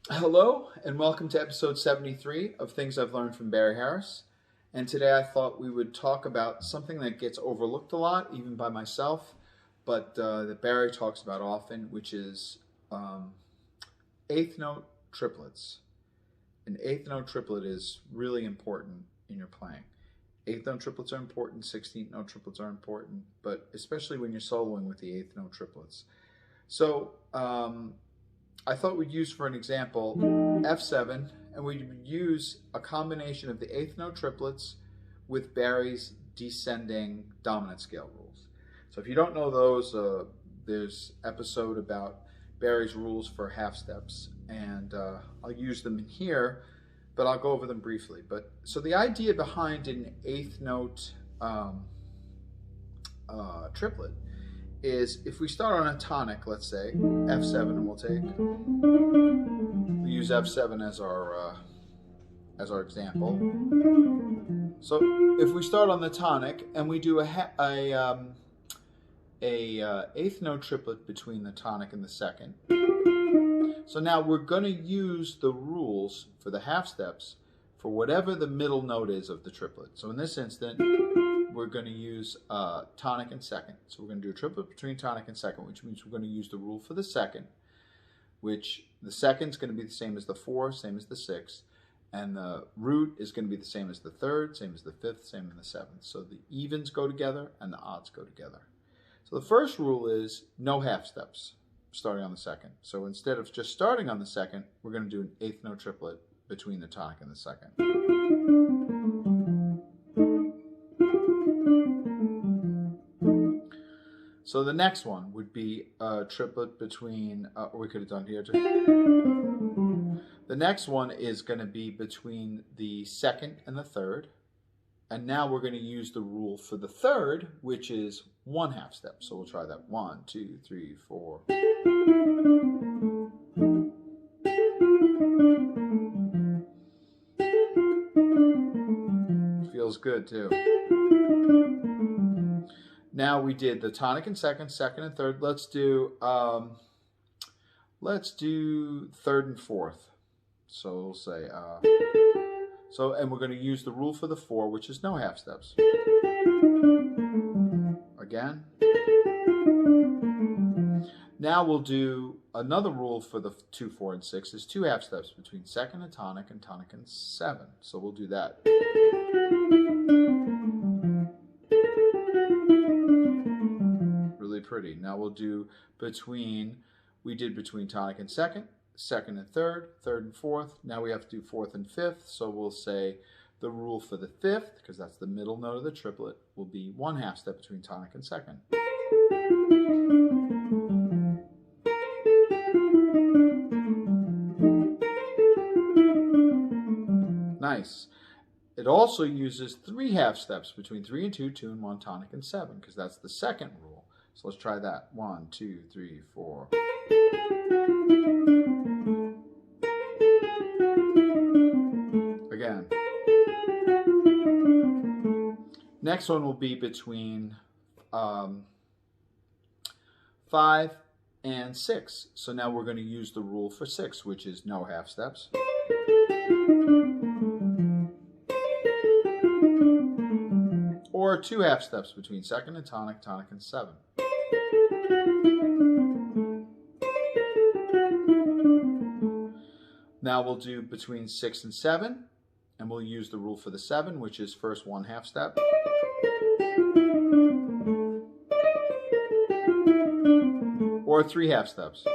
Hello and welcome to episode 73 of Things I've Learned from Barry Harris. And today I thought we would talk about something that gets overlooked a lot, even by myself, but that Barry talks about often, which is eighth note triplets. An eighth note triplet is really important in your playing. Eighth note triplets are important, 16th note triplets are important, but especially when you're soloing with the eighth note triplets. So, I thought we'd use for an example F7, and we'd use a combination of the eighth note triplets with Barry's descending dominant scale rules. So if you don't know those, there's an episode about Barry's rules for half steps, and I'll use them in here, but I'll go over them briefly. So the idea behind an eighth note triplet is if we start on a tonic, let's say F7, we'll use F7 as our example. So if we start on the tonic and we do a eighth note triplet between the tonic and the second. So now we're going to use the rules for the half steps for whatever the middle note is of the triplet. So in this instant, we're going to use tonic and second. So we're going to do a triplet between tonic and second, which means we're going to use the rule for the second, which the second is going to be the same as the 4, same as the 6, and the root is going to be the same as the 3rd, same as the 5th, same as the 7th. So the evens go together and the odds go together. So the first rule is no half steps starting on the second. So instead of just starting on the second, we're going to do an eighth note triplet between the tonic and the second. So the next one would be a triplet between, or we could have done here too. The next one is going to be between the second and the third. And now we're going to use the rule for the third, which is one half step. So we'll try that. 1, 2, 3, 4. Feels good too. Now we did the tonic and second, second and third. Let's do third and fourth. So we'll say and we're going to use the rule for the 4, which is no half steps. Again. Now we'll do another rule for the 2, 4, and 6 is 2 half steps between second and tonic and 7. So we'll do that. Really pretty. Now we'll do between tonic and second, second and third, third and fourth. Now we have to do fourth and fifth. So we'll say the rule for the 5th, because that's the middle note of the triplet, will be 1 half step between tonic and second. Nice. It also uses 3 half steps between 3 and 2, 2 and 1, tonic and 7, because that's the second rule. So let's try that. 1, 2, 3, 4. Again. Next one will be between 5 and 6. So now we're going to use the rule for 6, which is no half steps. Or 2 half steps between second and tonic, tonic and 7. Now we'll do between 6 and 7, and we'll use the rule for the 7, which is first 1 half step. Or 3 half steps.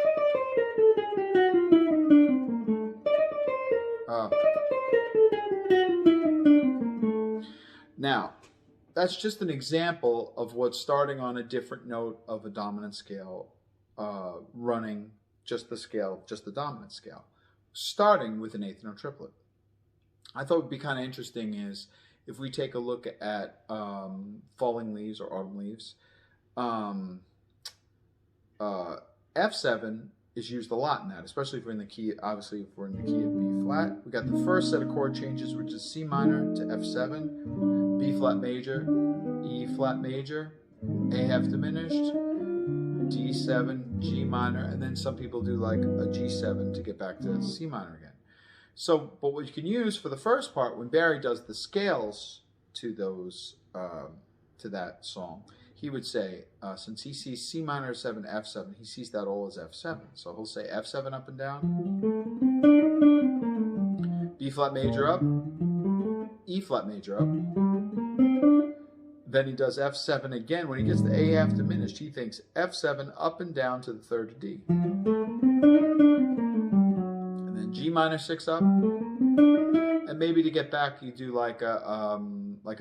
Now, that's just an example of what starting on a different note of a dominant scale, running just the dominant scale, starting with an eighth note triplet. I thought would be kind of interesting is if we take a look at falling leaves or autumn leaves. F7 is used a lot in that, especially if we're in the key, obviously if we're in the key of B flat. We got the first set of chord changes, which is C minor to F7, B flat major, E flat major, A half diminished, D7, G minor, and then some people do like a G7 to get back to C minor again. So, but what you can use for the first part, when Barry does the scales to those, to that song, he would say, since he sees C minor 7, F7, he sees that all as F7. So he'll say F7 up and down, B flat major up, E flat major up. Then he does F7 again. When he gets the A half diminished, he thinks F7 up and down to the third D. And then G minor 6 up. And maybe to get back, you do like a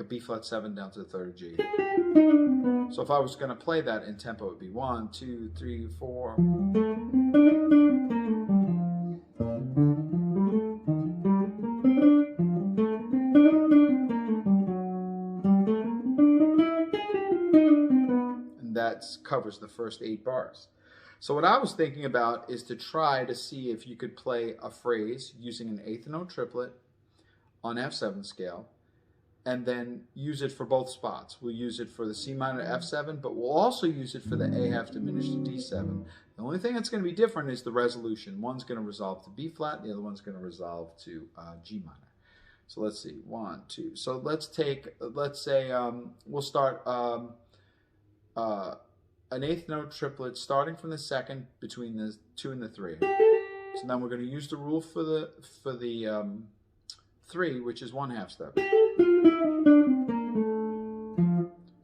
B flat 7 down to the third G. So if I was going to play that in tempo, it would be 1, 2, 3, 4. That covers the first 8 bars. So what I was thinking about is to try to see if you could play a phrase using an 8th note triplet on F7 scale, and then use it for both spots. We'll use it for the C minor F7, but we'll also use it for the A half diminished to D7. The only thing that's going to be different is the resolution. One's going to resolve to B flat, the other one's going to resolve to G minor. So let's see, 1, 2. So let's say we'll start an 8th note triplet starting from the second between the 2 and the 3. So then we're going to use the rule for the 3, which is 1/2 step.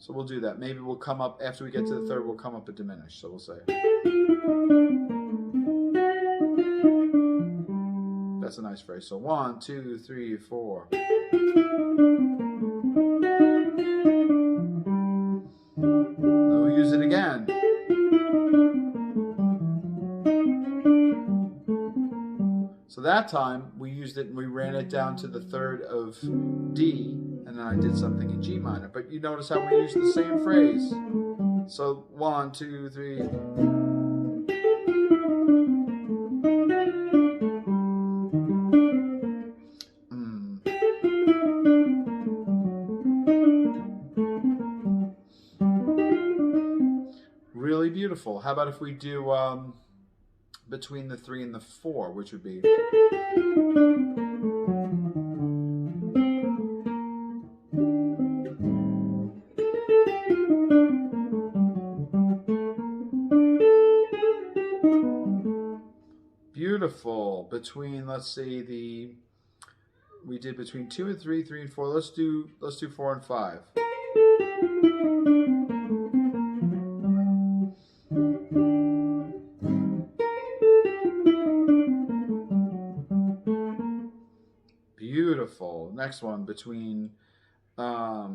So we'll do that. Maybe we'll come up, after we get to the third, we'll come up a diminished. So we'll say. That's a nice phrase. So 1, 2, 3, 4. We'll use it again. So that time we used it and we ran it down to the third of D, and then I did something in G minor. But you notice how we use the same phrase. So 1, 2, 3. Really beautiful. How about if we do between the 3 and the 4, which would be. Beautiful. Between, let's see, we did between 2 and 3, 3 and 4. Let's do 4 and 5. Beautiful. Next one between, well,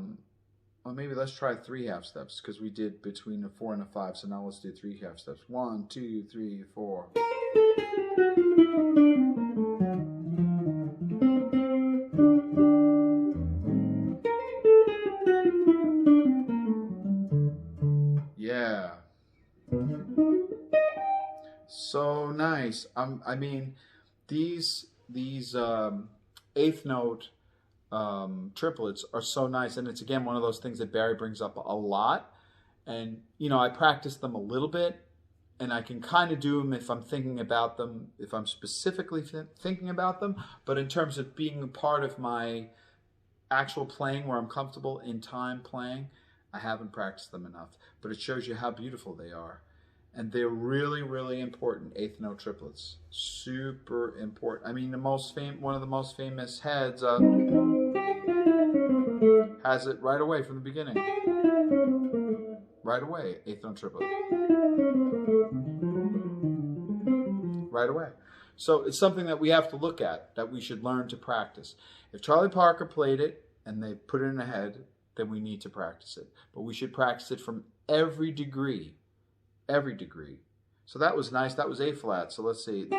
maybe let's try 3/2 steps, because we did between a 4 and a 5. So now let's do 3/2 steps. 1, 2, 3, 4. Yeah. So nice. I mean, these 8th note triplets are so nice, and it's again one of those things that Barry brings up a lot. And you know, I practice them a little bit, and I can kind of do them if I'm thinking about them, if I'm specifically thinking about them. But in terms of being a part of my actual playing, where I'm comfortable in time playing, I haven't practiced them enough. But it shows you how beautiful they are. And they're really, really important 8th note triplets. Super important. I mean, one of the most famous heads has it right away from the beginning. Right away, 8th note triplet. Right away. So it's something that we have to look at, that we should learn to practice. If Charlie Parker played it and they put it in a head, then we need to practice it. But we should practice it from every degree. Every degree. So that was nice. That was A flat. So let's see.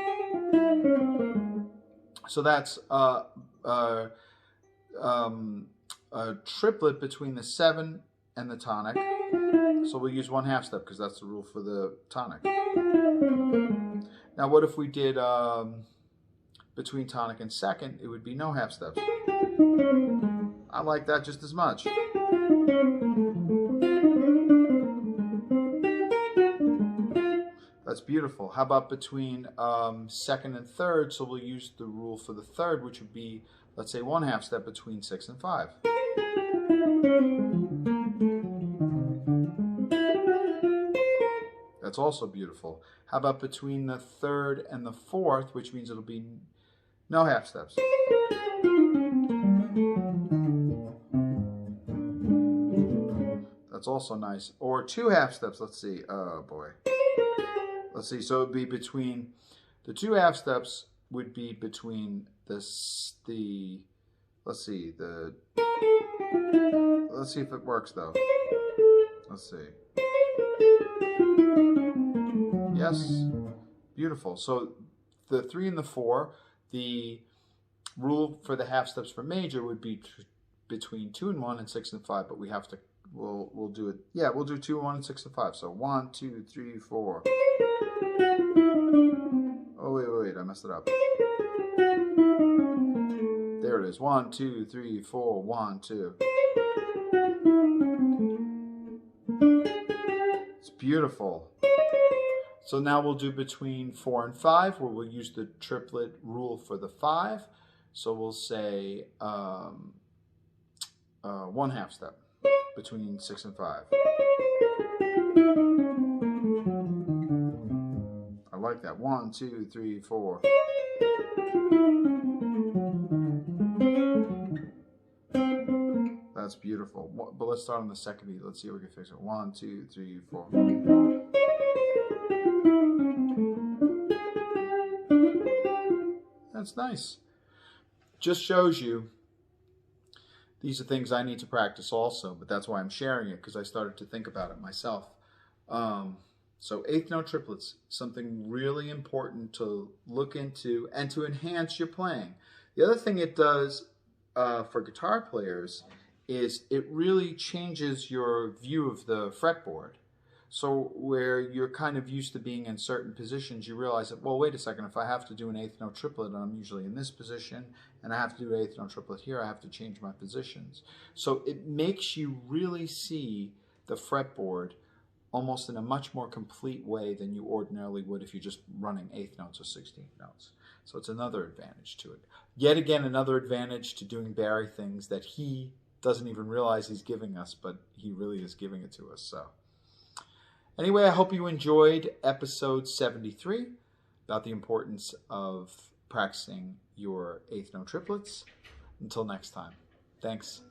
So that's a triplet between the 7 and the tonic. So we'll use 1/2 step, because that's the rule for the tonic. Now what if we did between tonic and second? It would be no half steps. I like that just as much. That's beautiful. How about between second and third? So we'll use the rule for the third, which would be, let's say, 1/2 step between 6 and 5. That's also beautiful. How about between the third and the fourth, which means it'll be no half steps. That's also nice. Or 2 half steps. Let's see. Oh boy. Let's see. So it'd be between the 2 half steps would be between let's see if it works though. Let's see. Yes. Beautiful. So the 3 and the 4, the rule for the half steps for major would be between 2 and 1 and 6 and 5, but we have to we'll do it. Yeah, we'll do 2, 1, and 6 and 5. So 1, 2, 3, 4. Oh wait, I messed it up. There it is. 1, 2, 3, 4, 1, 2. It's beautiful. So now we'll do between 4 and 5, where we'll use the triplet rule for the 5. So we'll say 1/2 step between 6 and 5. I like that. 1, 2, 3, 4. That's beautiful. But let's start on the second beat. Let's see if we can fix it. 1, 2, 3, 4. That's nice. Just shows you these are things I need to practice also, but that's why I'm sharing it, because I started to think about it myself. So 8th note triplets, something really important to look into and to enhance your playing. The other thing it does for guitar players is it really changes your view of the fretboard. So where you're kind of used to being in certain positions, you realize that, well, wait a second, if I have to do an 8th note triplet, and I'm usually in this position, and I have to do an 8th note triplet here, I have to change my positions. So it makes you really see the fretboard almost in a much more complete way than you ordinarily would if you're just running 8th notes or 16th notes. So it's another advantage to it. Yet again, another advantage to doing Barry things that he doesn't even realize he's giving us, but he really is giving it to us. So anyway, I hope you enjoyed episode 73 about the importance of practicing your 8th note triplets. Until next time, thanks.